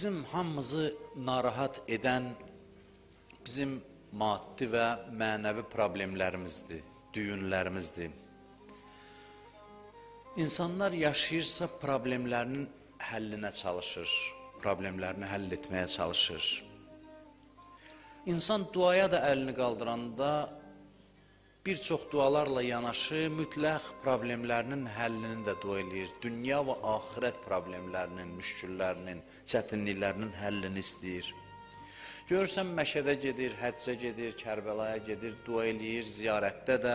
Bizim hamımızı narahat edən bizim maddi və mənəvi problemlərimizdir, düyünlərimizdir. İnsanlar yaşayırsa problemlərinin həllinə çalışır, problemlərini həll etməyə çalışır. İnsan duaya da əlini qaldıranda bir çox dualarla yanaşı mütləq problemlərinin həllini də dua edir. Dünya və axirət problemlərinin, müşküllərinin, çətinliklərinin həllini istəyir. Görürsən, Məşədə gedir, Həccə gedir, Kərbəlaya gedir, dua eləyir, ziyarətdə də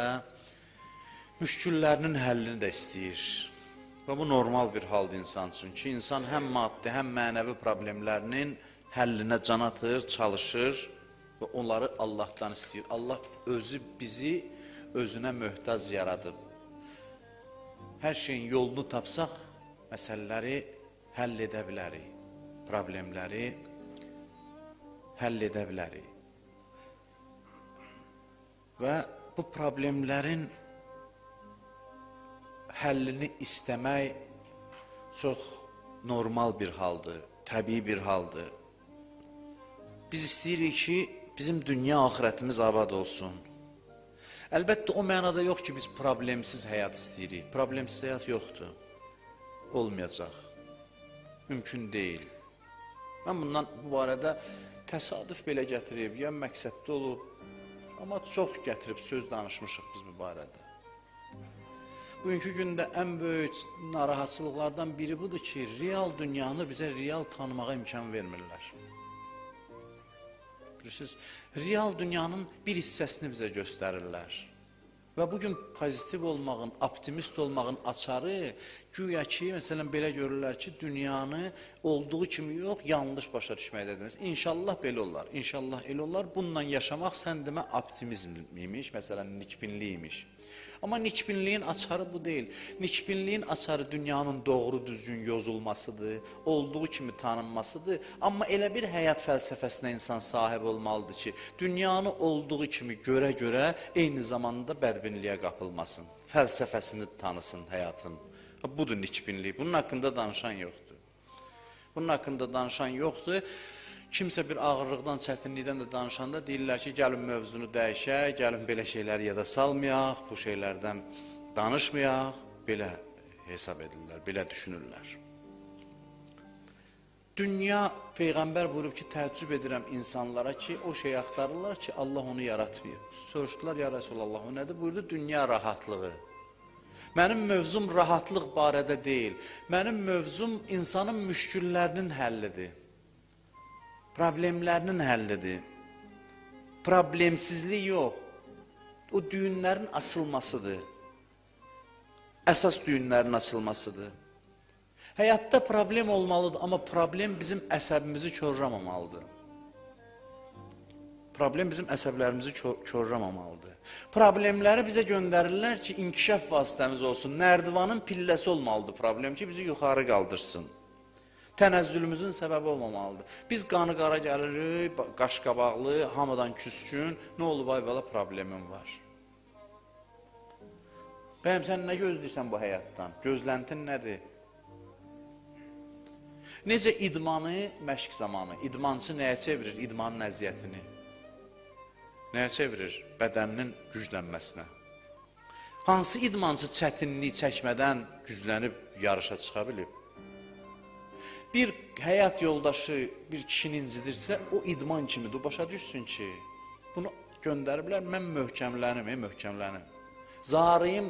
müşküllərinin həllini də istəyir. Və bu normal bir haldır insan üçün ki, insan həm maddi, həm mənəvi problemlərinin həllinə can atır, çalışır və onları Allahdan istəyir. Allah özü bizi özünə möhtac yaradıb. Hər şeyin yolunu tapsaq, məsələləri həll edə bilərik, problemləri həll edə bilərik. Və bu problemlərin həllini istəmək çox normal bir haldır, təbii bir haldır. Biz istəyirik ki, bizim dünya axirətimiz abad olsun. Əlbəttə, o mənada yox ki, biz problemsiz həyat istəyirik. Problemsiz həyat yoxdur. Olmayacaq. Mümkün deyil. Mən bundan bu barədə təsadüf belə gətirib, ya məqsəddə olub, amma çox gətirib söz danışmışıq biz bu barədə. Bugünkü gündə ən böyük narahatçılıqlardan biri budur ki, real dünyanı bizə real tanımağa imkan vermirlər. Bilirsiniz, real dünyanın bir hissəsini bizə göstərirlər. Və bugün pozitiv olmağın, optimist olmağın açarı güya ki, məsələn, belə görürlər ki, dünyanı olduğu kimi yox, yanlış başa düşməkdədir. İnşallah belə olar, inşallah elə olar. Bununla yaşamaq sən demə optimizm imiş, məsələn, nikbinlik imiş. Amma nikbinliyin açarı bu deyil. Nikbinliyin açarı dünyanın doğru düzgün yozulmasıdır, olduğu kimi tanınmasıdır. Amma elə bir həyat fəlsəfəsinə insan sahib olmalıdır ki, dünyanı olduğu kimi görə-görə eyni zamanda bədbinliyə qapılmasın. Fəlsəfəsini tanısın həyatın. Budur nikbinlik. Bunun haqqında danışan yoxdur. Bunun haqqında danışan yoxdur. Kimsə bir ağırlıqdan, çətinlikdən də danışanda deyirlər ki, gəlin mövzunu dəyişək, gəlin belə şeyləri yada salmayaq, bu şeylərdən danışmayaq, belə hesab edirlər, belə düşünürlər. Dünya, Peyğəmbər buyurub ki, təəccüb edirəm insanlara ki, o şey axtarırlar ki, Allah onu yaratmayıb. Soruşdular, ya Rəsulallah, o nədir? Buyurdu, dünya rahatlığı. Mənim mövzum rahatlıq barədə deyil, mənim mövzum insanın müşküllərinin həllidir. Problemlərinin həllidir. Problemsizlik yox. O düyünlərin açılmasıdır. Əsas düyünlərin açılmasıdır. Həyatda problem olmalıdır, amma problem bizim əsəbimizi korlamamalıdır. Problem bizim əsəblərimizi korlamamalıdır. Problemləri bizə göndərirlər ki, inkişaf vasitəmiz olsun. Nərdivanın pilləsi olmalıdır problem ki, bizi yuxarı qaldırsın. Tənəzzülümüzün səbəbi olmamalıdır. Biz qanı qara gəlirik, qaşqabaqlı, hamıdan küskün, nə olub ay bala problemim var. Bəyəm, sən nə gözləyirsən bu həyatdan? Gözləntin nədir? Necə idmanı məşq zamanı? İdmançı nəyə çevirir idmanın əziyyətini? Nəyə çevirir? Bədəninin güclənməsinə. Hansı idmançı çətinlik çəkmədən güclənib yarışa çıxa bilib? Bir həyat yoldaşı bir kişini incidirsə, o idman kimidir. Başa düşsün ki, bunu göndəriblər, mən möhkəmlənim. Zarıyım,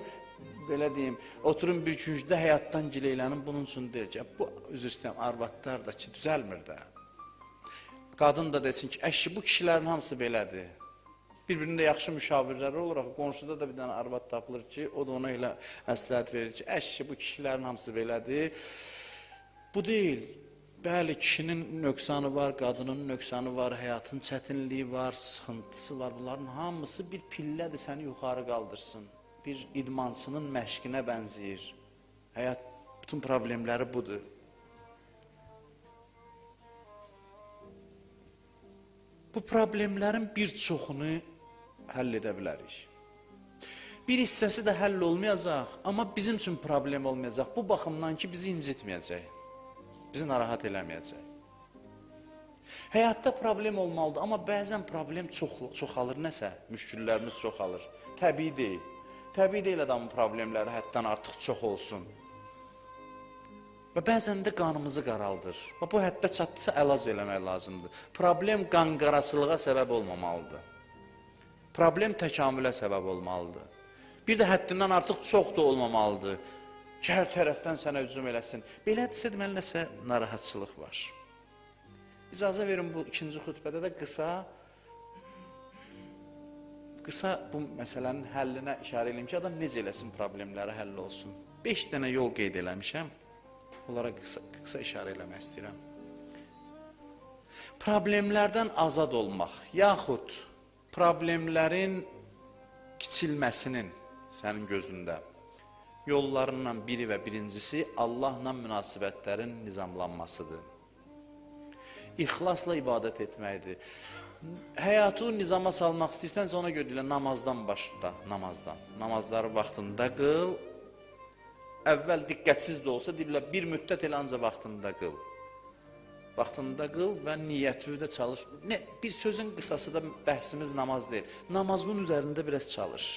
belə deyim, oturum bir küncdə həyatdan gileylənim, bunun üçün deyil ki, bu üzr istəyəm, arvadlar da ki, düzəlmir də. Qadın da desin ki, əşi, bu kişilərin hamısı belədir. Bir-birində yaxşı müşavirləri olaraq, qonşuda da bir dənə arvad tapılır ki, o da ona elə məsləhət verir ki, əşi, bu kişilərin hamısı belədir. Bu deyil. Bəli, kişinin nöqsanı var, qadının nöqsanı var, həyatın çətinliyi var, sıxıntısı var. Bunların hamısı bir pillədir, səni yuxarı qaldırsın. Bir idmançının məşqinə bənzəyir. Həyat, bütün problemləri budur. Bu problemlərin bir çoxunu həll edə bilərik. Bir hissəsi də həll olmayacaq, amma bizim üçün problem olmayacaq. Bu baxımdan ki, bizi incitməyəcək. Bizi narahat eləməyəcək. Həyatda problem olmalıdır, amma bəzən problem çoxalır nəsə, müşküllərimiz çoxalır. Təbii deyil. Təbii deyil adamın problemləri həddən artıq çox olsun. Və bəzən də qanımızı qaraldır. Və bu həddə çatdısa əlac eləmək lazımdır. Problem qanqarasılığa səbəb olmamalıdır. Problem təkamülə səbəb olmalıdır. Bir də həddindən artıq çox da olmamalıdır. Ki, hər tərəfdən sənə hücum eləsin. Belədirsə, deməli, nəsə narahatçılıq var. İcazə verin bu ikinci xütbədə də qısa bu məsələnin həllinə işarə edeyim ki, adam necə eləsin problemləri həll olsun. 5 dənə yol qeyd eləmişəm. Onlara qısa işarə eləmək istəyirəm. Problemlərdən azad olmaq, yaxud problemlərin kiçilməsinin sənin gözündə yollarından biri və birincisi Allahla münasibətlərin nizamlanmasıdır. İxlasla ibadət etməkdir. Həyatı nizama salmaq istəyirsənsə ona görə deyilən namazdan başla, namazdan. Namazları vaxtında qıl. Əvvəl diqqətsiz də olsa deyirlər, bir müddət elə ancaq vaxtında qıl. Vaxtında qıl və niyyətini də çalış. Bir sözün qısası da bəhsimiz namaz deyil. Namazın üzərində biraz çalış.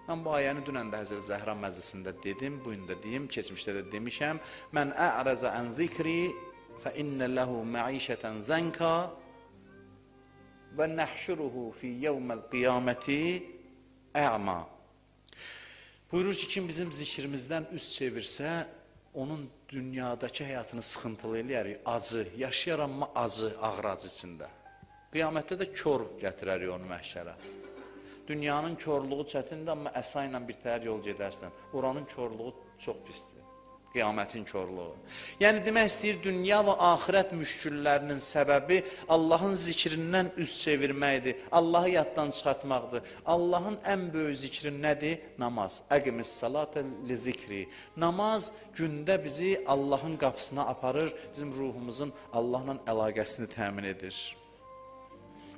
Mən bu ayəni dünən də Həzrət Zəhra məclisində dedim, bugün də deyim, keçmişdə də demişəm. Mən ə'rəzə ən zikri fə innə ləhu məişətən zənka və nəhşuruhu fi yevməl qiyaməti ə'ma. Buyurur ki, kim bizim zikrimizdən üz çevirsə, onun dünyadakı həyatını sıxıntılı eləyərik, acı, yaşayaram mı acı, ağır acı içində. Qiyamətdə də kör gətirərik onu məhşərə. Dünyanın körluğu çətindir, amma əsa ilə bir təhər yol gedərsən. Oranın körluğu çox pisdir. Qiyamətin körluğu. Yəni, demək istəyir, dünya və axirət müşküllərinin səbəbi Allahın zikrindən üz çevirməkdir. Allahı yaddan çıxartmaqdır. Allahın ən böyük zikri nədir? Namaz. Əqimis salatə li zikri. Namaz gündə bizi Allahın qapısına aparır, bizim ruhumuzun Allahla əlaqəsini təmin edir.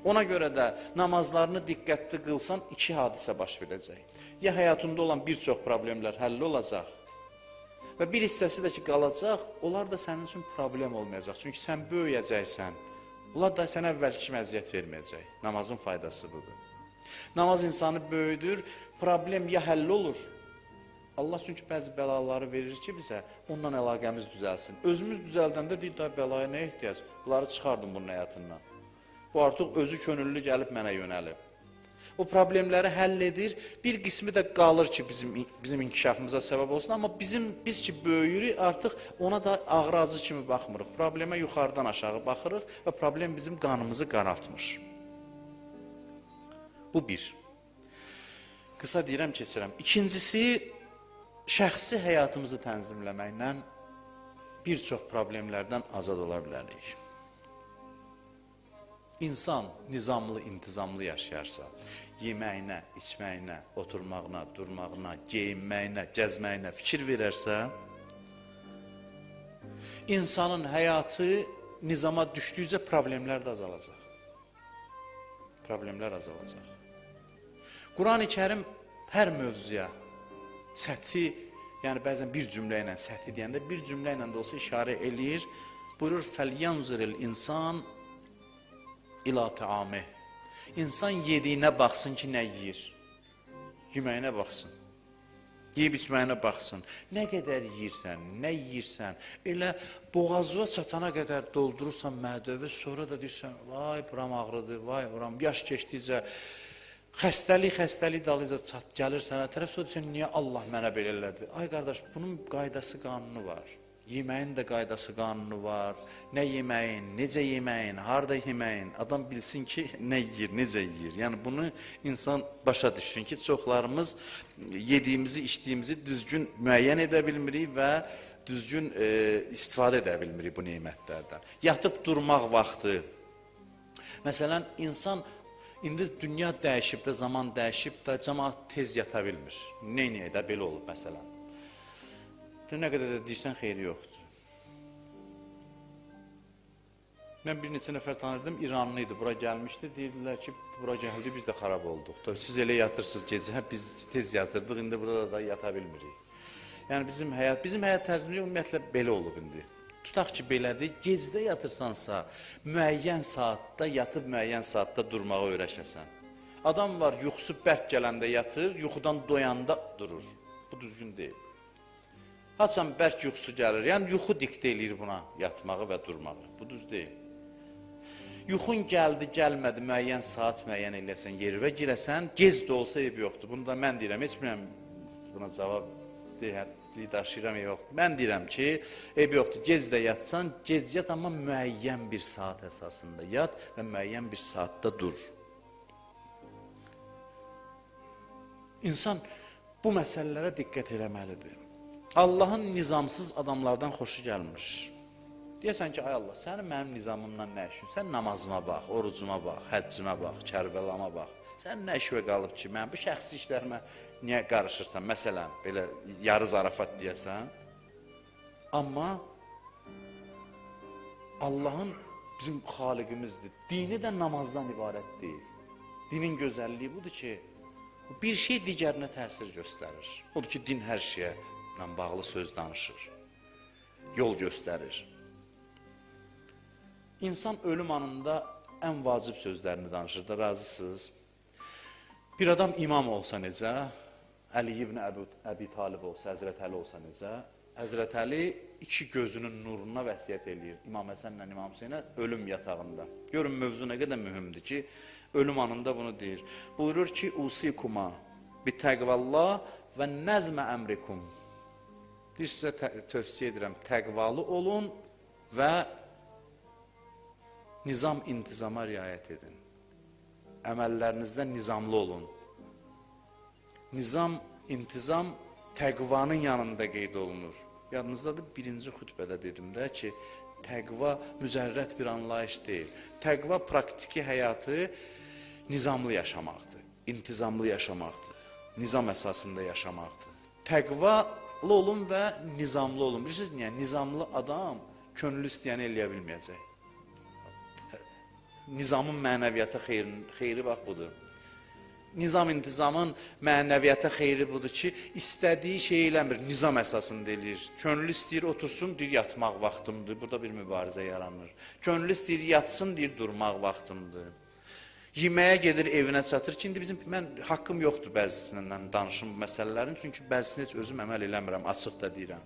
Ona görə də namazlarını diqqətli qılsan, iki hadisə baş verəcək. Ya həyatında olan bir çox problemlər həll olacaq və bir hissəsi də ki qalacaq, onlar da sənin üçün problem olmayacaq. Çünki sən böyüyəcəksən, onlar da sənə əvvəlki kimi əziyyət verməyəcək. Namazın faydası budur. Namaz insanı böyüdür, problem ya həll olur. Allah çünki bəzi bəlaları verir ki bizə, ondan əlaqəmiz düzəlsin. Özümüz düzəldəndə deyir, da bəlaya nə ehtiyac? Bunları çıxardım bunun həyatından. Bu artıq özü könüllü gəlib mənə yönəlib. O problemləri həll edir. Bir qismi də qalır ki, bizim inkişafımıza səbəb olsun. Amma biz ki böyüyürük, artıq ona da ağır acı kimi baxmırıq. Problemə yuxarıdan aşağı baxırıq və problem bizim qanımızı qaraltmır. Bu bir. Qısa deyirəm, keçirəm. İkincisi, şəxsi həyatımızı tənzimləməklə bir çox problemlərdən azad ola bilərik. İnsan nizamlı, intizamlı yaşayarsa, yeməyinə, içməyinə, oturmağına, durmağına, geyinməyinə, gəzməyinə fikir verərsə, insanın həyatı nizama düşdükcə problemlər də azalacaq. Problemlər azalacaq. Quran-ı Kərim hər mövzuya səthi, yəni bəzən bir cümlə ilə səthi deyəndə, bir cümlə ilə də olsa işarə eləyir. Buyurur, fəlyanzuril insan İla təamih. İnsan yediyinə baxsın ki, nə yiyir? Yeməyinə baxsın. Yeyib içməyinə baxsın. Nə qədər yiyirsən, nə yiyirsən. Elə boğazına çatana qədər doldurursan mədəvi, sonra da deyirsən, vay buram ağrıdır, vay buram. Yaş keçdikcə, xəstəlik dalıca gəlir sənə tərəf, sonra deyirsən, niyə Allah mənə belə elədi? Ay qardaş, bunun qaydası, qanunu var. Yeməyin də qaydası, qanunu var. Nə yeməyin, necə yeməyin, harada yeməyin. Adam bilsin ki, nə yiyir, necə yiyir. Yəni bunu insan başa düşsün ki, çoxlarımız yediyimizi, içdiyimizi düzgün müəyyən edə bilmirik və düzgün istifadə edə bilmirik bu nemətlərdən. Yatıb durmaq vaxtı. Məsələn, insan, indi dünya dəyişib də, zaman dəyişib də, cəmaat tez yata bilmir. Neynəyə də belə olub məsələn. Nə qədər də deyirsən, xeyri yoxdur. Mən bir neçə nəfər tanırdım, İranlı idi, bura gəlmişdi. Deyirdilər ki, bura gəldi, biz də xarab olduq. Siz elə yatırsınız gecə, biz tez yatırdıq, indi burada da yata bilmirik. Yəni bizim həyat tərzimiz ümumiyyətlə belə olub indi. Tutaq ki, belədir, gecdə yatırsansa, müəyyən saatda yatıb, müəyyən saatda durmağa öyrəşəsən. Adam var, yuxusu bərk gələndə yatır, yuxudan doyanda durur. Bu düzgün deyil. Haçan bərk yuxusu gəlir, yəni yuxu diktə eləyir buna yatmağı və durmağı. Bu düz deyil. Yuxun gəldi, gəlmədi, müəyyən saat müəyyən eləyəsən, yerivə girəsən, gec də olsa eyb yoxdur. Bunu da mən deyirəm, heç biləm buna cavab daşıyıram, yoxdur. Mən deyirəm ki, eyb yoxdur, gec də yatsan, gec yat, amma müəyyən bir saat əsasında yat və müəyyən bir saatda dur. İnsan bu məsələlərə diqqət eləməlidir. Allahın nizamsız adamlardan xoşu gəlmir. Deyəsən ki, ay Allah, sənin mənim nizamımdan nə işin? Sən namazıma bax, orucuma bax, həccimə bax, Kərbəlama bax. Sən nə işvə qalıb ki, mən bu şəxsi işlərimə niyə qarışırsan? Məsələn, belə yarı zarafat deyəsən. Amma Allahın bizim xaliqimizdir. Dini də namazdan ibarət deyil. Dinin gözəlliyi budur ki, bir şey digərinə təsir göstərir. Odur ki, din hər şeyə bağlı söz danışır, yol göstərir. İnsan ölüm anında ən vacib sözlərini danışır da, razısınız. Bir adam imam olsa necə, Əli ibn Əbi Talib olsa, Həzrət Əli olsa necə, Həzrət Əli iki gözünün nuruna vəsiyyət eləyir. İmam Həsənlə İmam Hüseynə ölüm yatağında. Görün, mövzu nə qədər mühümdür ki, ölüm anında bunu deyir. Buyurur ki, usikuma bitəqvallah və nəzmə əmrikum. Bir sizə tövsiyə edirəm, təqvalı olun və nizam, intizama riayət edin. Əməllərinizdə nizamlı olun. Nizam, intizam təqvanın yanında qeyd olunur. Yadınızdadır, birinci xütbədə dedim də ki, təqva mücərrət bir anlayış deyil. Təqva praktiki həyatı nizamlı yaşamaqdır, intizamlı yaşamaqdır, nizam əsasında yaşamaqdır. Təqvalı olun və nizamlı olun. Bilirsiniz niyə? Nizamlı adam könüllü istəyəni eləyə bilməyəcək. Nizamın mənəviyyata xeyri bax budur. Nizam, intizamın mənəviyyata xeyri budur ki, istədiyi şey eləmir, nizam əsasında eləyir. Könüllü istəyir, otursun, deyir, yatmaq vaxtımdır. Burada bir mübarizə yaranır. Könüllü istəyir, yatsın, deyir, durmaq vaxtımdır. Yeməyə gedir, evinə çatır ki, indi mən haqqım yoxdur bəzisindən danışım məsələlərin, çünki bəzisini heç özüm əməl eləmirəm, açıq da deyirəm.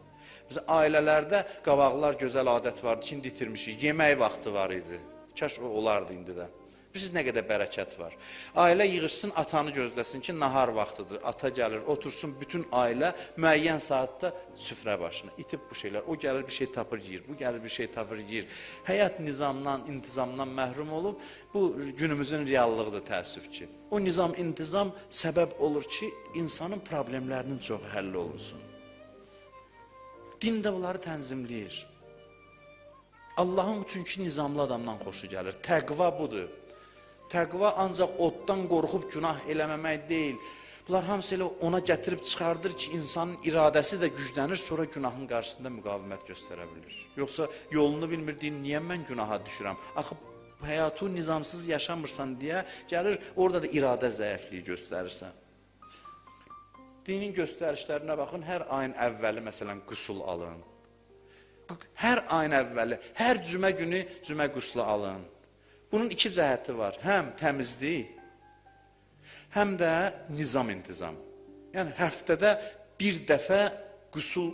Bizə ailələrdə qabaqlar gözəl adət vardı ki, indi itirmişik, yemək vaxtı var idi. Kaş o olardı indi də. Bilirsiniz nə qədər bərəkət var. Ailə yığışsın, atanı gözləsin ki, nahar vaxtıdır. Ata gəlir, otursun, bütün ailə müəyyən saatda süfrə başına. İtib bu şeylər. O gəlir, bir şey tapır, yiyir. Bu gəlir, bir şey tapır, yiyir. Həyat nizamdan, intizamdan məhrum olub, bu günümüzün reallığıdır təəssüf ki. O nizam, intizam səbəb olur ki, insanın problemlərinin çoxu həll olunsun. Din də bunları tənzimləyir. Allahın çünki nizamlı adamdan xoşu gəlir. Təqva budur. Təqva ancaq oddan qorxub günah eləməmək deyil. Bunlar hamısı elə ona gətirib çıxardır ki, insanın iradəsi də güclənir, sonra günahın qarşısında müqavimət göstərə bilir. Yoxsa yolunu bilmir, deyir, niyə mən günaha düşürəm? Axı, həyatı nizamsız yaşamırsan deyə gəlir, orada da iradə zəifliyi göstərirsən. Dinin göstərişlərinə baxın, hər ayın əvvəli, məsələn, qüsul alın. Hər ayın əvvəli, hər cümə günü cümə qüslu alın. Bunun iki cəhəti var, həm təmizlik, həm də nizam, intizam. Yəni, həftədə bir dəfə qüsul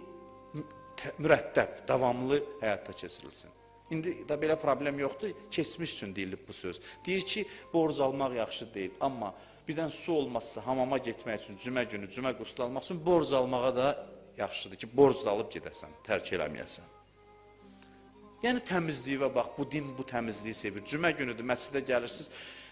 mürəttəb, davamlı həyata keçirilsin. İndi də belə problem yoxdur, keçmiş üçün deyilib bu söz. Deyir ki, borc almaq yaxşı deyil, amma birdən su olmazsa hamama getmək üçün, cümə günü, cümə qüslu almaq üçün borc almağa da yaxşıdır ki, borc da alıb gedəsən, tərk eləməyəsən. Yəni təmizliyə bax, bu din bu təmizliyi sevir. Cümə günüdür, məscidə gəlirsiniz,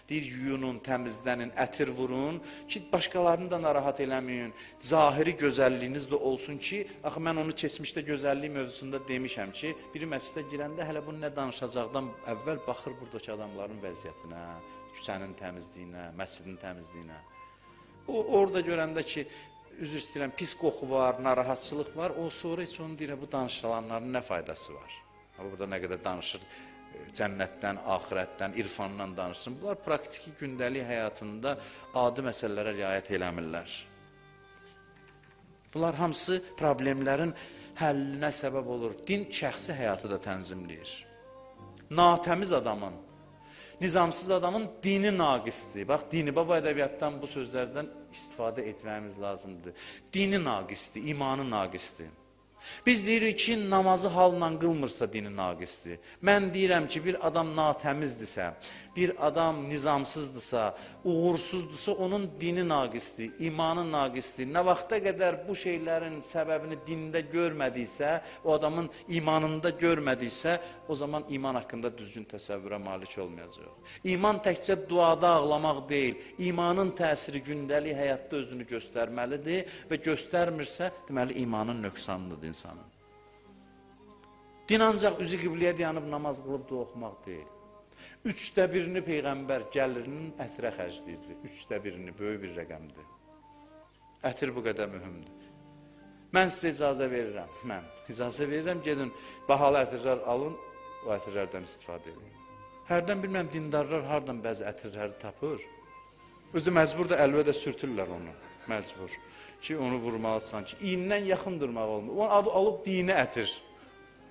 deyir, yuyunun, təmizlənin, ətir vurun ki, başqalarını da narahat eləməyin. Zahiri gözəlliyiniz də olsun ki, axı mən onu keçmişdə gözəllik mövzusunda demişəm ki, biri məscidə girəndə hələ bunu nə danışacaqdan əvvəl baxır buradakı adamların vəziyyətinə, küçənin təmizliyinə, məscidin təmizliyinə. O, orada görəndə ki, üzr istəyirəm, pis qoxu var, narahatçılıq var, o sonra heç onu deyir, bu danışılanların nə faydası var? Burada nə qədər danışır, cənnətdən, axirətdən, irfandan danışsın. Bunlar praktiki gündəlik həyatında adi məsələlərə riayət eləmirlər. Bunlar hamısı problemlərin həllinə səbəb olur. Din şəxsi həyatı da tənzimləyir. Natəmiz adamın, nizamsız adamın dini naqisdir. Bax, dini baba ədəbiyyatdan bu sözlərdən istifadə etməyimiz lazımdır. Dini naqisdir, imanı naqisdir. Biz deyirik ki, namazı halla qılmırsa dini naqisdir. Mən deyirəm ki, bir adam natəmizdirsə, bir adam nizamsızdırsa, uğursuzdursa, onun dini naqisdir, imanı naqisdir. Nə vaxta qədər bu şeylərin səbəbini dində görmədiysə, o adamın imanında görmədiysə, o zaman iman haqqında düzgün təsəvvürə malik olmayacaq. İman təkcə duada ağlamaq deyil, imanın təsiri gündəlik həyatda özünü göstərməlidir və göstərmirsə, deməli imanın nöqsanlıdır insanın. Din ancaq üzü qibliyə dayanıb namaz qılıb dua oxumaq deyil. 1/3 Peyğəmbər gəlirinin ətrə xərcləyirdi. 1/3 böyük bir rəqəmdir. Ətir bu qədər mühümdür. Mən sizə icazə verirəm, icazə verirəm, gedin, bahalı ətirlər alın, o ətirlərdən istifadə edin. Hərdən bilməm, dindarlar hardan bəzi ətirləri tapır. Özü məcbur da əlvə də sürtürlər onu, məcbur. Ki, onu vurmalısan ki, iyindən yaxın durmaq olmur. Onun adı alıb dini ətir.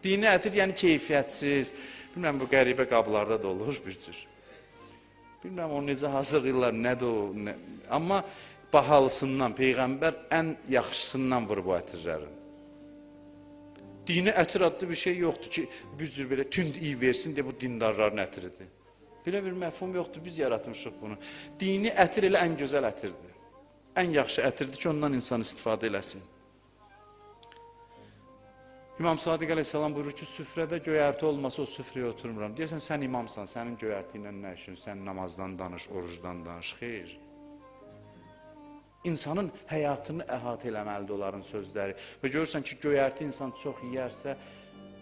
Dini ətir, yəni keyfiyyətsiz. Bilməm, bu qəribə qablarda da olur bir cür. Bilməm, onu necə hazırlayırlar, nədir o. Amma bahalısından, Peyğəmbər ən yaxşısından vurur bu ətirlərin. Dini ətir adlı bir şey yoxdur ki, bir cür belə tünd iyi versin deyə bu dindarların ətiridir. Belə bir məfhum yoxdur, biz yaratmışıq bunu. Dini ətir elə ən gözəl ətirdir. Ən yaxşı ətirdir ki, ondan insan istifadə eləsin. İmam Sadiq əleyhissalam buyurur ki, süfrədə göyərti olmasa o süfrəyə oturmuram. Deyəsən, sən imamsan, sənin göyərti ilə nə işin, sən namazdan danış, orucdan danış, xeyr. İnsanın həyatını əhatə eləməlidir onların sözləri. Və görürsən ki, göyərti insan çox yiyərsə,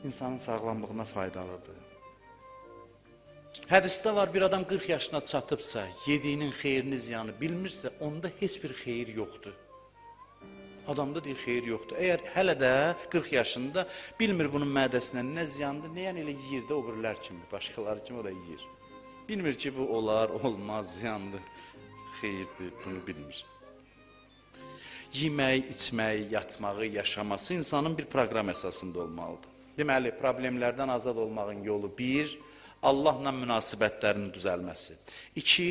insanın sağlamlığına faydalıdır. Hədisdə var, bir adam 40 yaşına çatıbsa, yediyinin xeyrini, ziyanı bilmirsə, onda heç bir xeyir yoxdur. Adamda deyir, xeyir yoxdur. Əgər hələ də 40 yaşında bilmir bunun mədəsinə nə ziyandır, nə yəni elə yiyir də o birilər kimi, başqaları kimi o da yiyir. Bilmir ki, bu olar, olmaz, ziyandır, xeyirdir, bunu bilmir. Yemək, içmək, yatmağı, yaşaması insanın bir proqram əsasında olmalıdır. Deməli, problemlərdən azad olmağın yolu 1, Allahla münasibətlərinin düzəlməsi. 2,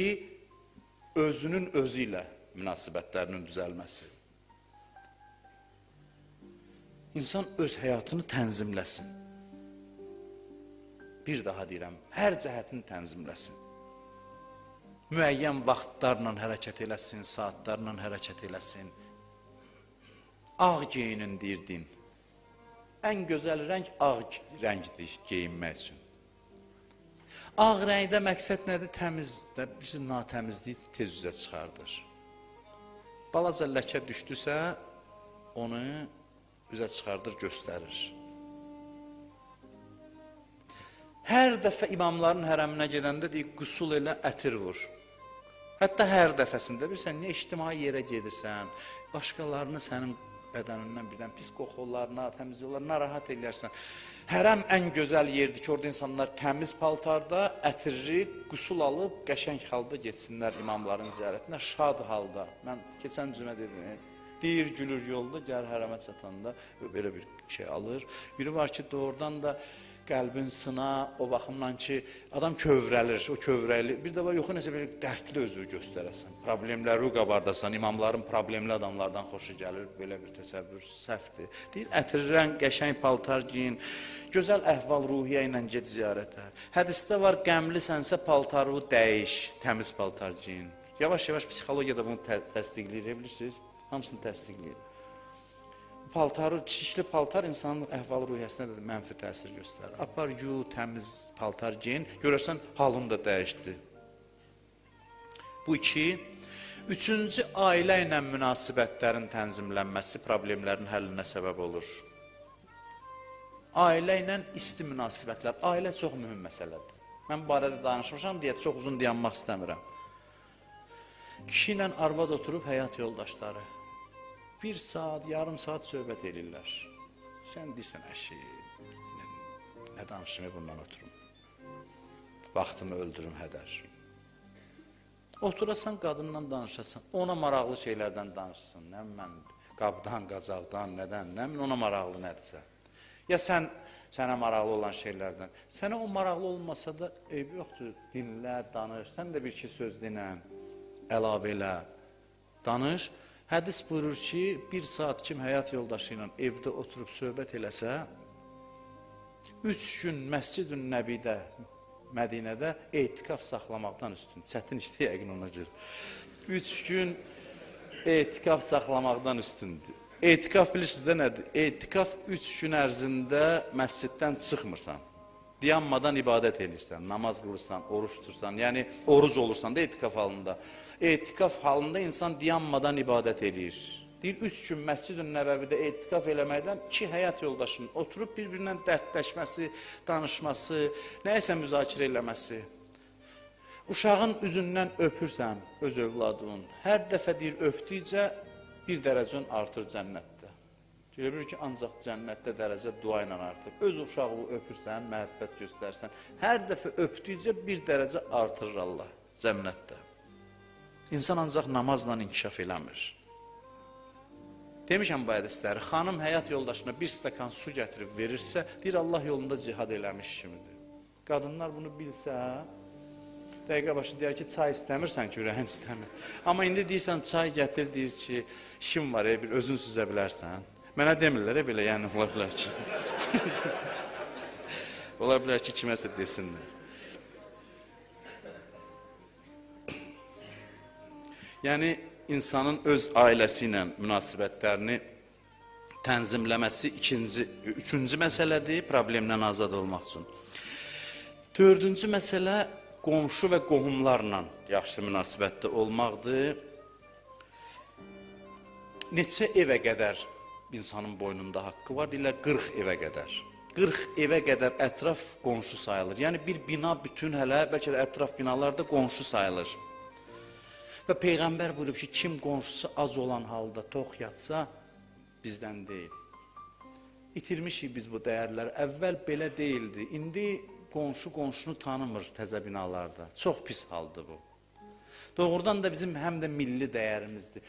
özünün özü ilə münasibətlərinin düzəlməsi. İnsan öz həyatını tənzimləsin. Bir daha deyirəm, hər cəhətini tənzimləsin. Müəyyən vaxtlarla hərəkət eləsin, saatlarla hərəkət eləsin. Ağ geyinin deyir din. Ən gözəl rəng ağ rəngdir geyinmək üçün. Ağ rəngdə məqsəd nədir? Təmizdir, bizi natəmizliyi tez üzə çıxardır. Balaca ləkə düşdüsə, onu üzə çıxardır, göstərir. Hər dəfə imamların hərəminə gedəndə deyir, qüsul elə, ətir vur. Hətta hər dəfəsində bilirsən, niyə ictimai yerə gedirsən, başqalarını sənin bədənindən birdən pis qoxurlarına, təmizliyorlar, narahat eləyərsən. Hərəm ən gözəl yerdir ki, orada insanlar təmiz paltarda, ətirli, qüsul alıb, qəşəng halda geçsinlər imamların ziyarətinə, şad halda. Mən keçən cümə dedim, deyir, gülür yolda, gəl hərəmə çatanda belə bir şey alır. Biri var ki, doğrudan da qəlbin sına, o baxımdan ki, adam kövrəlir, o kövrəlir. Bir də var, yoxu nəsə belə dərdli özü göstərəsən, problemləri qabardasan, imamların problemli adamlardan xoşu gəlir, belə bir təsəvvür səhvdir. Deyir, ətirirən, qəşəng paltar giyin, gözəl əhval-ruhiyyə ilə get ziyarətə. Hədisdə var, qəmlisənsə paltarı dəyiş, təmiz paltar giyin. Yavaş-yavaş psixologiyada bunu təsdiqləyir, bilirsiniz? Hamısını təsdiqləyir. Paltarı, çişli paltar insanın əhval-ruhiyyəsinə də mənfi təsir göstərir. Apar, yu, təmiz paltar giyin, görərsən halın da dəyişdi. Bu 2. 3-cü, ailə ilə münasibətlərin tənzimlənməsi problemlərin həllinə səbəb olur. Ailə ilə isti münasibətlər, ailə çox mühüm məsələdir. Mən bu barədə danışmışam deyə çox uzun dayanmaq istəmirəm. Kişi ilə arvad oturub həyat yoldaşları. 1 saat, yarım saat söhbət edirlər. Sən deyirsən, əşi, nə danışım, bundan oturum. Vaxtımı öldürüm, hədər. Oturasan, qadınla danışasan, ona maraqlı şeylərdən danışsın. Nə mən qabdan, qacaqdan, nədən, nə mən ona maraqlı nədirsə. Ya sənə maraqlı olan şeylərdən. Sənə o maraqlı olmasa da eybi yoxdur. Dinlə, danış. Sən də bir iki söz dinən, əlavə elə, danış. Hədis buyurur ki, bir saat kim həyat yoldaşı ilə evdə oturub söhbət eləsə, 3 gün Məscid-ün Nəbidə, Mədinədə etikaf saxlamaqdan üstün. Çətin işdə yəqin ona görə. 3 gün etikaf saxlamaqdan üstündür. Etikaf bilirsiniz də nədir? Etikaf 3 gün ərzində məsciddən çıxmırsan. Dayanmadan ibadət edirsən, namaz qılırsan, oruç tutursan, yəni oruc olursan da etikaf halında. Etikaf halında insan dayanmadan ibadət edir. Deyir, 3 gün Məscid-ün Nəbəvidə etikaf eləməkdən 2 həyat yoldaşının oturub bir-birindən dərdləşməsi, danışması, nəyəsə müzakirə eləməsi. Uşağın üzündən öpürsən öz övladının, hər dəfə deyir, öpdükcə bir dərəcən artır cənnətdə. Elə bilir ki, ancaq cənnətdə dərəcə dua ilə artır. Öz uşağı öpürsən, məhəbbət göstərsən, hər dəfə öpdükcə bir dərəcə artırır Allah cənnətdə. İnsan ancaq namazla inkişaf eləmir. Demişəm bu hədisləri, xanım həyat yoldaşına bir stəkan su gətirib verirsə, deyir Allah yolunda cihad eləmiş kimidir. Qadınlar bunu bilsə, dəqiqə başı deyər ki, çay istəmirsən ki, ürəyim istəmir. Amma indi deyirsən, çay gətir, deyir ki, işim var, bir özün süzə bilərsən. Mənə demirlər, belə, yəni ola bilər ki. Ola bilər ki, kiməsə desinlər. Yəni, insanın öz ailəsi ilə münasibətlərini tənzimləməsi üçüncü məsələdir, problemdən azad olmaq üçün. Dördüncü məsələ qonşu və qohumlarla yaxşı münasibətdə olmaqdır. Neçə evə qədər insanın boynunda haqqı var, deyirlər 40 evə qədər. 40 evə qədər ətraf qonşu sayılır. Yəni bir bina bütün hələ, bəlkə də ətraf binalarda qonşu sayılır. Və Peyğəmbər buyurub ki, kim qonşusu az olan halda tox yatsa, bizdən deyil. İtirmişik biz bu dəyərləri. Əvvəl belə deyildi. İndi qonşu qonşunu tanımır təzə binalarda. Çox pis haldır bu. Doğrudan da bizim həm də milli dəyərimizdir.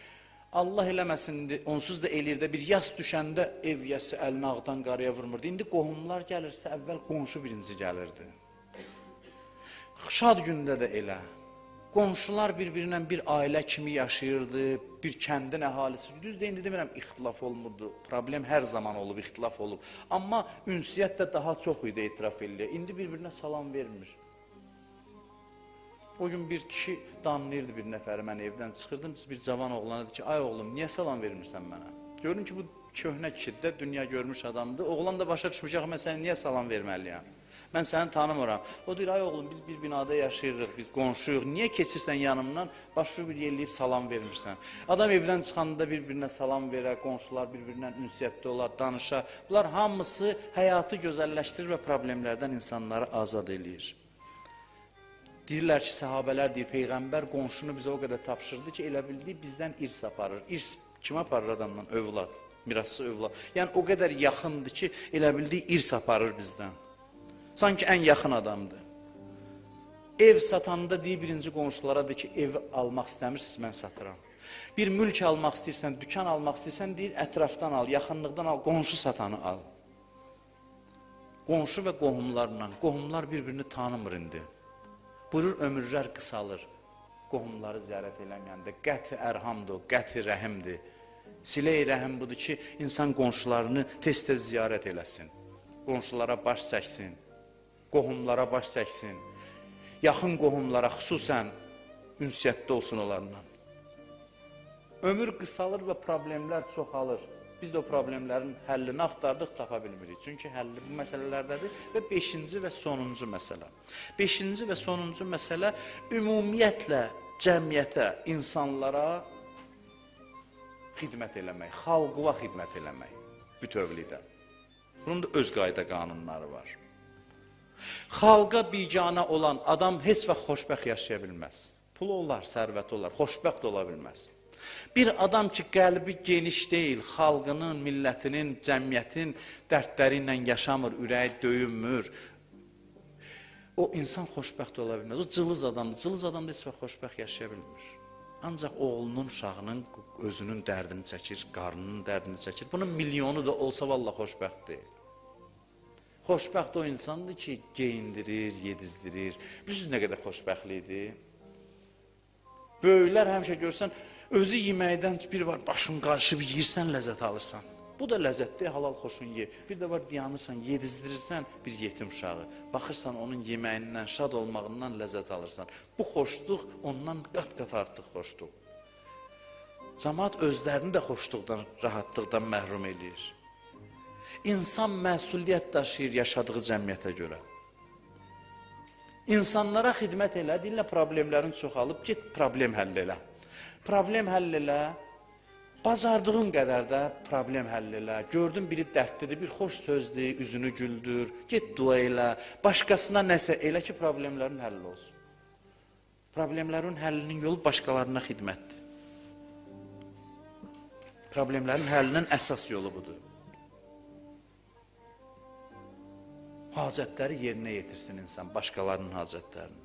Allah eləməsindir, onsuz da elirdə bir yas düşəndə ev yəsi əlini ağdan qaraya vurmurdu. İndi qohumlar gəlirsə, əvvəl qonşu birinci gəlirdi. Şad gündə də elə. Qonşular bir-birinə bir ailə kimi yaşayırdı, bir kəndin əhalisi. Düzdür, indi demirəm, ixtilaf olmurdu. Problem hər zaman olub, ixtilaf olub. Amma ünsiyyət də daha çox idi, etiraf edir. İndi bir-birinə salam vermir. O gün bir kişi danlayırdı bir nəfəri, mən evdən çıxırdım, bir cavan oğlana dedi ki, ay oğlum, niyə salam vermirsən mənə? Gördüm ki, bu köhnə kişidə dünya görmüş adamdır. Oğlan da başa düşmüşək, mən sənə niyə salam verməliyəm? Mən səni tanımıram. O deyir, ay oğlum, biz bir binada yaşayırıq, biz qonşuyuq. Niyə keçirsən yanımdan, başını bir yerləyib salam vermirsən? Adam evdən çıxanda bir-birinə salam verər, qonşular bir-birindən ünsiyyətdə olar, danışar. Bunlar hamısı həyatı gözəlləşdirir və problemlərdən insanları azad eləyir. Deyirlər ki, səhabələr deyir, Peyğəmbər qonşunu bizə o qədər tapşırdı ki, elə bildiyi bizdən irs aparır. İrs kim aparır adamdan? Övlad, mirasçı övlad. Yəni o qədər yaxındır ki, elə bildiyi irs aparır bizdən. Sanki ən yaxın adamdır. Ev satanda deyir birinci qonşulara deyir ki, ev almaq istəmirsiniz, mən satıram. Bir mülk almaq istəyirsən, dükan almaq istəyirsən, deyir ətrafdan al, yaxınlıqdan al, qonşu satanı al. Qonşu və qohumlarla, qohumlar bir-birini tanımır indi. Buyurur, ömürlər qısalır. Qohumları ziyarət eləməyəndə qəti ərhamdır, qəti rəhimdir. Silə-i rəhim budur ki, insan qonşularını tez-tez ziyarət eləsin. Qonşulara baş çəksin, qohumlara baş çəksin. Yaxın qohumlara xüsusən ünsiyyətdə olsun onlarla. Ömür qısalır və problemlər çoxalır. Biz də o problemlərin həllini axtardıq, tapa bilmirik. Çünki həlli bu məsələlərdədir. Və 5-ci və sonuncu məsələ. 5-ci və sonuncu məsələ ümumiyyətlə cəmiyyətə, insanlara xidmət eləmək, xalqıva xidmət eləmək bütövlükdə. Bunun da öz qayda qanunları var. Xalqa biganə olan adam heç vaxt xoşbəxt yaşaya bilməz. Pulu olar, sərvəti olar, xoşbəxt ola bilməz. Bir adam ki, qəlbi geniş deyil, xalqının, millətinin, cəmiyyətin dərdləri ilə yaşamır, ürəyi döyünmür. O insan xoşbəxt ola bilməz. O cılız adamdır. Cılız adam da heç vaxt xoşbəxt yaşaya bilmir. Ancaq oğlunun, uşağının özünün dərdini çəkir, qarnının dərdini çəkir. Bunun milyonu da olsa vallahi xoşbəxt deyil. Xoşbəxt o insandır ki, geyindirir, yedizdirir. Bilirsiniz nə qədər xoşbəxtlikdir? Böyüklər həmişə görsən, özü yeməkdən bir var, başın qarışıb yeyirsən, ləzzət alırsan. Bu da ləzzətli, halal xoşun ye. Bir də var, dayanırsan, yedizdirirsən bir yetim uşağı. Baxırsan, onun yeməyindən, şad olmağından ləzzət alırsan. Bu xoşluq ondan qat-qat artıq xoşluq. Cəmaət özlərini də xoşluqdan, rahatlıqdan məhrum edir. İnsan məsuliyyət daşıyır yaşadığı cəmiyyətə görə. İnsanlara xidmət elə, deyirlər problemlərin çoxalıb, get problem həll elə. Problem həll elə, bacardığın qədər də problem həll elə. Gördün biri dərdlidir, bir xoş sözdür, üzünü güldür, get dua elə, başqasına nəsə elə ki, problemlərin həll olsun. Problemlərin həllinin yolu başqalarına xidmətdir. Problemlərin həllinin əsas yolu budur. Hacətləri yerinə yetirsin insan, başqalarının hacətlərini.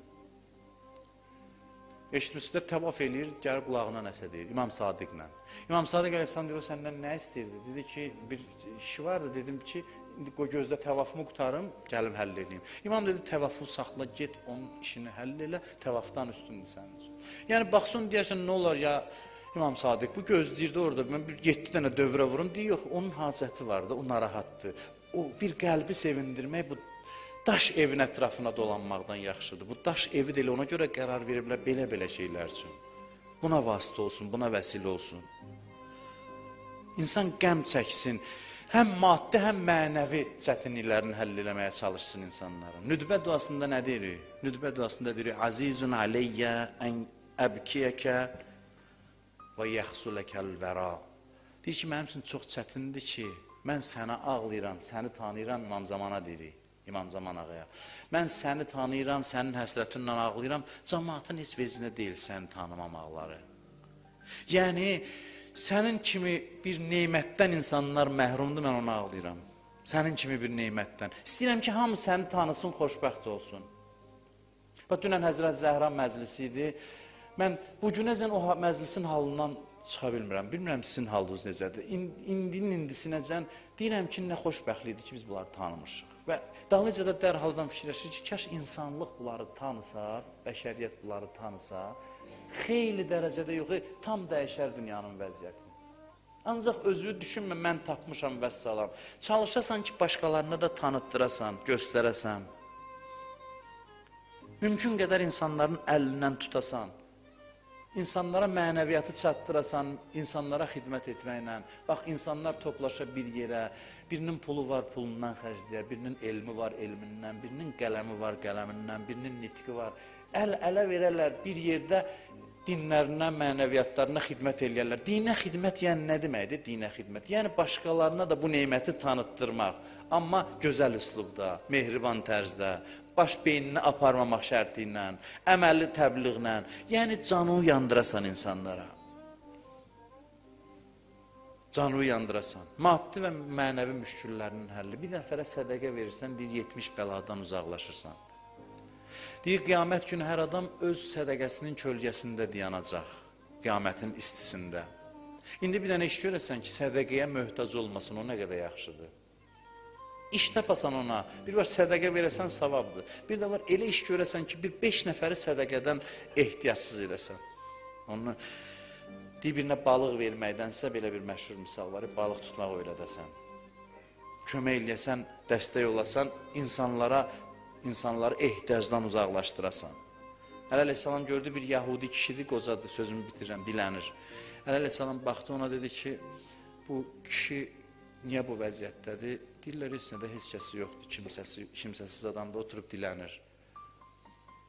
Eşitmişsizdə təvaf eləyir, gəlib qulağına nəsə deyir, İmam Sadiqlə. İmam Sadiq əleyhissalam deyir, o səndən nə istəyirdi? Dedi ki, bir işi vardı, dedim ki, indi gözdə təvafımı qutarım, gəlim həll edeyim. İmam dedi, təvafı saxla, get onun işini həll elə, təvafdan üstündür sənin üçün. Yəni, baxsın, deyərsən, nə olar ya, İmam Sadiq, bu gözləyirdi orada, mən 7 dənə dövrə vurum, deyir, yox, onun hacəti vardı, o narahatdır. O bir qəlbi sevindirmək, bu daş evin ətrafına dolanmaqdan yaxşıdır. Bu daş evi də elə ona görə qərar veriblər belə-belə şeylər üçün. Buna vasitə olsun, buna vəsilə olsun. İnsan qəm çəksin, həm maddi, həm mənəvi çətinliklərini həll eləməyə çalışsın insanların. Nüdbə duasında nə deyirik? Nüdbə duasında deyirik, Azizun aleyyə ən əbkiyəkə və yəxsuləkəl vəra. Deyir ki, mənim üçün çox çətindir ki, mən sənə ağlayıram, səni tanıyıram, İmam Zamana deyirik, İmam Zaman ağaya. Mən səni tanıyıram, sənin həsrətinlə ağlayıram, cəmaatın heç vecinə deyil səni tanımamaqları. Yəni, sənin kimi bir neymətdən insanlar məhrumdur, mən ona ağlayıram. Sənin kimi bir neymətdən. İstəyirəm ki, hamı səni tanısın, xoşbəxt olsun. Bax, dünən Həzrət Zəhra məclisi idi. Mən bu günəcən o məclisin halından çıxa bilmirəm. Bilmirəm sizin halınız necədir. İndinin indisinəcən deyirəm ki, nə xoşbəxtlikdir ki, biz bunları tanımışıq. Və dalınca da dərhaldan fikirləşir ki, kaş insanlıq bunları tanısa, bəşəriyyət bunları tanısa, xeyli dərəcədə yox, tam dəyişər dünyanın vəziyyətini. Ancaq özü düşünmə, mən tapmışam vəssalam. Çalışasan ki, başqalarına da tanıtdırasan, göstərəsən. Mümkün qədər insanların əlindən tutasan. İnsanlara mənəviyyatı çatdırasan, insanlara xidmət etməklə, bax, insanlar toplaşa bir yerə, birinin pulu var, pulundan xərcləyər, birinin elmi var, elmindən, birinin qələmi var, qələmindən, birinin nitqi var. Əl-ələ verərlər, bir yerdə dinlərinə, mənəviyyatlarına xidmət eləyərlər. Dinə xidmət yəni nə deməkdir? Dinə xidmət. Yəni, başqalarına da bu neyməti tanıtdırmaq, amma gözəl üslubda, mehriban tərzdə, baş beynini aparmamaq şərti ilə, əməlli təbliğlə, yəni canı uyandırasan insanlara. Canı uyandırasan. Maddi və mənəvi müşküllərinin həlli. Bir nəfərə sədəqə verirsən, deyir, 70 bəladan uzaqlaşırsan. Deyir, qiyamət günü hər adam öz sədəqəsinin kölgəsində dayanacaq, qiyamətin istisində. İndi bir dənə iş görəsən ki, sədəqəyə möhtac olmasın, o nə qədər yaxşıdır. İş tapasan ona, bir var sədəqə verəsən savabdır. Bir də var elə iş görəsən ki, bir 5 nəfəri sədəqədən ehtiyacsız edəsən. Onu bir-birinə balıq verməkdənsə belə bir məşhur misal var, balıq tutmaq öyrədəsən. Kömək eləyəsən, dəstək olasan, insanları ehtiyacdan uzaqlaşdırasan. Əli əleyhissalam gördü bir Yahudi kişidir, qocadır, sözümü bitirirəm, dilənir. Əli əleyhissalam baxdı ona dedi ki, bu kişi niyə bu vəziyyətdədir? Deyirlər, üstündə heç kəsi yoxdur, kimsəsiz adamda oturub dilənir.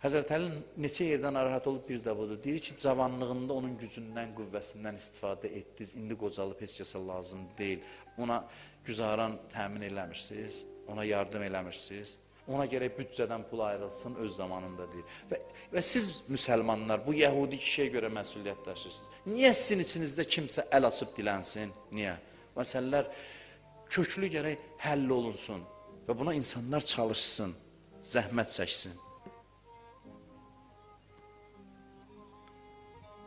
Həzrət Əli neçə yerdən narahat olub bir də budur. Deyir ki, cavanlığında onun gücündən, qüvvəsindən istifadə etdiniz, indi qocalıb heç kəsə lazım deyil. Ona güzaran təmin eləmirsiniz, ona yardım eləmirsiniz. Ona gərək büdcədən pul ayrılsın, öz zamanında deyir. Və siz müsəlmanlar bu Yəhudi kişiyə görə məsuliyyət daşırsınız. Niyə sizin içinizdə kimsə əl açıb dilənsin? Niyə? Məsələlər köklü gərək həll olunsun və buna insanlar çalışsın, zəhmət çəksin.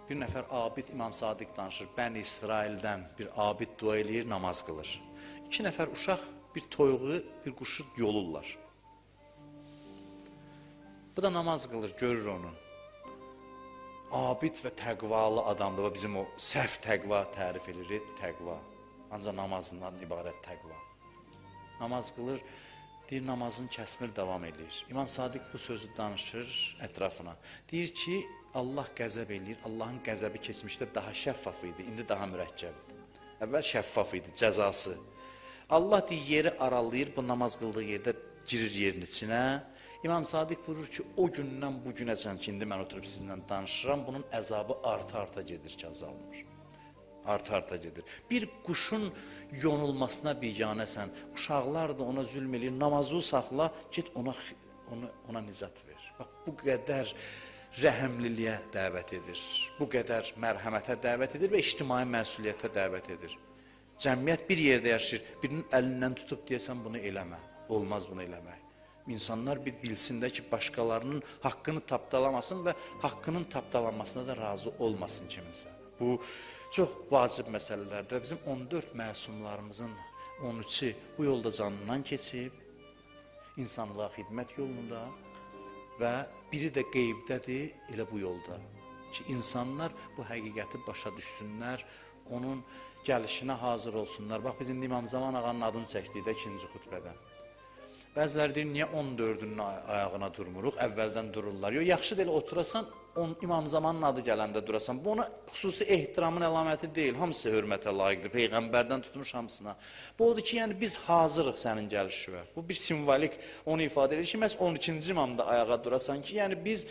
Bir nəfər abid İmam Sadiq danışır, Bəni İsraildən bir abid dua eləyir, namaz qılır. 2 nəfər uşaq bir toyuğu, bir quşu yolurlar. Bu da namaz qılır, görür onu. Abid və təqvalı adamdır. Və bizim o səhv təqva tərif edilir, təqva. Ancaq namazından ibarət təqva. Namaz qılır, deyir, namazın kəsmir davam edir. İmam Sadiq bu sözü danışır ətrafına. Deyir ki, Allah qəzəb eləyir. Allahın qəzəbi keçmişdə daha şəffaf idi, indi daha mürəkkəbdir. Əvvəl şəffaf idi, cəzası. Allah deyir, yeri aralayır, bu namaz qıldığı yerdə girir yerin içinə. İmam Sadiq buyurur ki, o gündən bu günəcən ki, indi mən oturub sizinlə danışıram, bunun əzabı arta-arta gedir ki, azalmır. Arta-arta gedir. Bir quşun yonulmasına biganəsən, uşaqlar da ona zülm eləyir, namazı saxla, get ona nicat ver. Bax, bu qədər rəhəmliliyə dəvət edir, bu qədər mərhəmətə dəvət edir və ictimai məsuliyyətə dəvət edir. Cəmiyyət bir yerdə yaşayır, birinin əlindən tutub deyəsən bunu eləmə, olmaz bunu eləmək. İnsanlar bir bilsin də ki, başqalarının haqqını tapdalamasın və haqqının tapdalanmasına da razı olmasın kiminsə. Bu çox vacib məsələlərdir. Bizim 14 məsumlarımızın 13-ü bu yolda canından keçib, insanlığa xidmət yolunda və biri də qeybdədir elə bu yolda. Ki, insanlar bu həqiqəti başa düşsünlər, onun gəlişinə hazır olsunlar. Bax, biz indi İmam Zaman ağanın adını çəkdik də ikinci xütbədən. Bəziləri deyir, niyə 14-ünün ayağına durmuruq, əvvəldən dururlar. Yox, yaxşı deyil, oturasan, İmam Zamanın adı gələndə durasan. Bu ona xüsusi ehtiramın əlaməti deyil, hamısı hörmətə layiqdir, Peyğəmbərdən tutmuş hamısına. Bu odur ki, yəni biz hazırıq sənin gəlişivə. Bu bir simvolik, onu ifadə edir ki, məhz 12-ci imamda ayağa durasan ki, yəni biz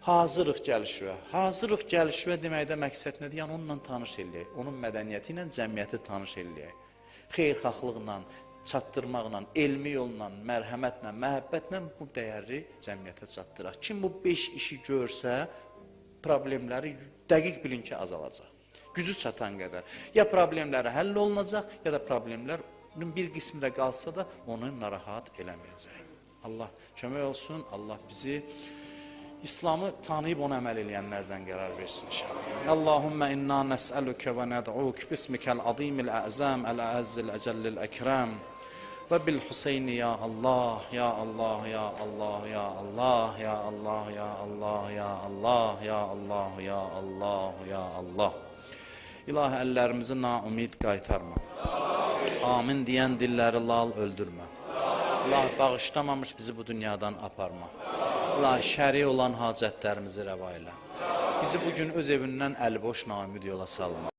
hazırıq gəlişivə. Hazırıq gəlişivə deməkdə məqsəd nədir? Yəni onunla tanış eləyək, onun mədəniyyəti ilə cəmiyyəti tanış eləyək. Xeyirxahlıqla, çatdırmaqla, elmi yolla, mərhəmətlə, məhəbbətlə bu dəyəri cəmiyyətə çatdıraq. Kim bu 5 işi görsə, problemləri dəqiq bilin ki, azalacaq. Gücü çatan qədər. Ya problemləri həll olunacaq, ya da problemlərin bir qismində qalsa da onu narahat eləməyəcək. Allah kömək olsun, Allah bizi İslamı tanıyıb ona əməl eləyənlərdən qərar versin inşallah. Allahümmə inna nəsəlükə və nəd'uk bismikəl azimil əzəm, əl-əzzil əcəllil əkrəm və bil Hüseyni ya Allah, ya Allah, ya Allah, ya Allah, ya Allah, ya Allah, ya Allah, ya Allah, ya Allah, ya Allah. İlahi, əllərimizi naumid qaytarma. Amin deyən dilləri lal öldürmə. Allah bağışlamamış bizi bu dünyadan aparma. Allah şəri olan hacətlərimizi rəva elə. Bizi bugün öz evindən əliboş naümid yola salma.